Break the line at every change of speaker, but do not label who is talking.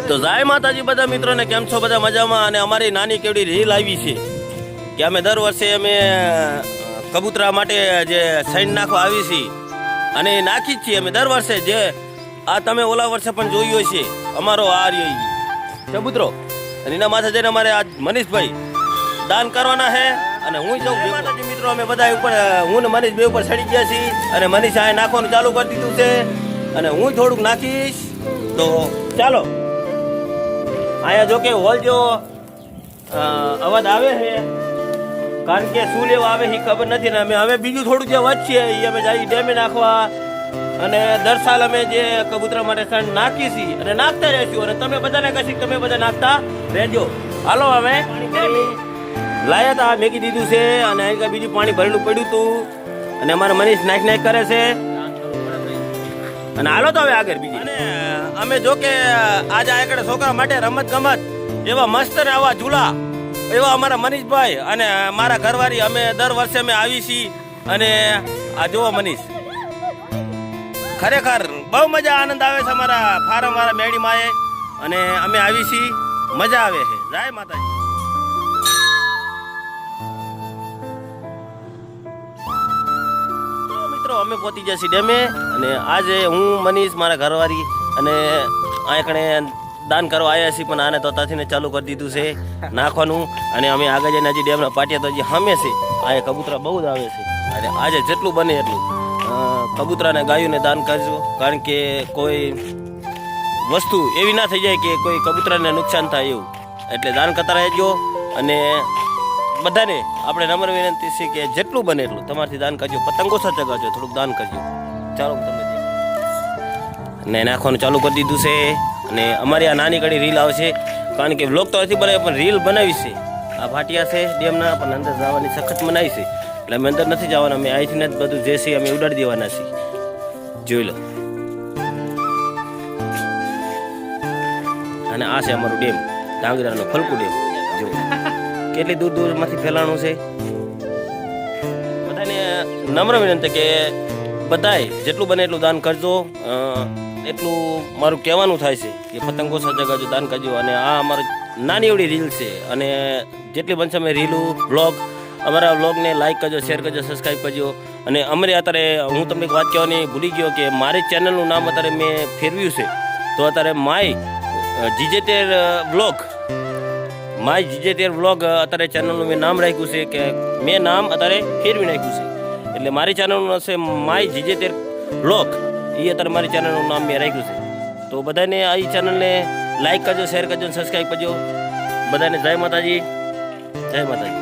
તો જય માતાજી બધા મિત્રોને, કેમ છો બધા મજામાં? અને અમારી નાની કેવડી રીલ આવી છે કે અમે દર વર્ષે અમે કબૂતરા માટે જે સૈન નાખવા આવી છીએ અને નાખી જ છીએ અમે દર વર્ષે. જે આ તમે ઓલા વર્ષે પણ જોયું હશે અમારો આ રહ્યો કબૂતરો, અને એના માથે જઈને અમારે આજ મનીષભાઈ દાન કરવાના છે. અને હું જાઉં માતાજી મિત્રો, અમે બધા ઉપર હું ને મનીષ બે ઉપર ચડી ગયા છીએ અને મનીષ આ નાખવાનું ચાલુ કરી દીધું છે અને હું થોડુંક નાખીશ. તો ચાલો, અહીંયા જો કે હોલ જો અવાજ આવે છે, કારણ કે શું લેવા આવે એ ખબર નથી ને. અમે બીજું થોડું જે વધશે એ અમે જઈ ડેમે નાખવા, અને દર સાલ અમે જે કબૂતરા માટે સણ નાખીએ છીએ અને નાખતા રહેશું. અને તમે બધાને કશી તમે બધા નાખતા રહેજો. હાલો, અમે લાયા હતા, મેકી દીધું છે અને અહીં બીજું પાણી ભરેલું પડ્યું હતું અને અમારા મનીષ નાખ કરે છે. અને હાલો તો હવે આગળ બીજી. અને અમે જો કે આજે આગળ છોકરા માટે રમત ગમત એવા મસ્ત ને આવા ઝૂલા એવા અમારા મનીષભાઈ અને મારા ઘરવાળી અમે દર વર્ષે અમે આવી છીએ. અને આ જોવો મનીષ, ખરેખર બહુ મજા આનંદ આવે છે અમારા ફાર્મ વાળા મેડીમાં એ. અને અમે આવી છીએ, મજા આવે છે. જય માતાજી. અમે પહોંચી જશે ડેમે અને આજે હું મનીષ મારા ઘરવાળી અને આંકણે દાન કરવા આવ્યા છીએ. પણ આને તો તાથીને ચાલુ કરી દીધું છે નાખવાનું. અને અમે આગળ જઈને હજી ડેમના પાટિયા તો હજી સામે છે. આ કબૂતરા બહુ જ આવે છે અને આજે જેટલું બને એટલું કબૂતરાને ગાયોને દાન કરજો, કારણ કે કોઈ વસ્તુ એવી ના થઈ જાય કે કોઈ કબૂતરાને નુકસાન થાય એવું. એટલે દાન કરતા રહેજો. અને બધાને આપણે નમ્ર વિનંતી છે કે જેટલું બને એટલું તમારથી દાન કરજો. પતંગો સચગાવજો, થોડુંક દાન કરજો. ચાલો તમે ને નાખવાનું ચાલુ કરી દીધું છે. અને અમારી આ નાની ઘડી રીલ આવશે, કારણ કે વ્લોગ તો નથી બનાવી પણ રીલ બનાવી છે. આ ભાટિયા છે ડેમના, પણ અંદર જવાની સખત મનાવી છે. એટલે અમે અંદર નથી જવાના, અમે અહીંથી જ બધું જે છે અમે ઉડાડી દેવાના છીએ. જોઈ લો. અને આ છે અમારું ડેમ, ધાંગધ્રાનો ફલકુ ડેમ. જો કેટલી દૂર દૂરમાંથી ફેલાણું છે. બધાને નમ્ર વિનંતી કે બધાએ જેટલું બને એટલું દાન કરજો. એટલું મારું કહેવાનું થાય છે કે પતંગો સચગાવજો, દાન કરજો. અને આ અમારી નાની એવડી રીલ છે અને જેટલી બનશે અમે રીલું બ્લોગ અમારા બ્લોગને લાઈક કરજો, શેર કરજો, સબસ્ક્રાઈબ કરજો. અને અમારે અત્યારે હું તમને એક વાત કહેવાની ભૂલી ગયો કે મારી ચેનલનું નામ અત્યારે મેં ફેરવ્યું છે. તો અત્યારે માય જીજેતેર વ્લોગ અત્યારે ચેનલનું મેં નામ રાખ્યું છે, કે મેં નામ અત્યારે ફેરવી નાખ્યું છે. એટલે મારી ચેનલનું હશે માય જીજેતેર વ્લોગ, એ અત્યારે મારી ચેનલનું નામ મેં રાખ્યું છે. તો બધાને આ ચેનલને લાઈક કરજો, શેર કરજો, સબસ્ક્રાઈબ કરજો. બધાને જય માતાજી, જય માતાજી.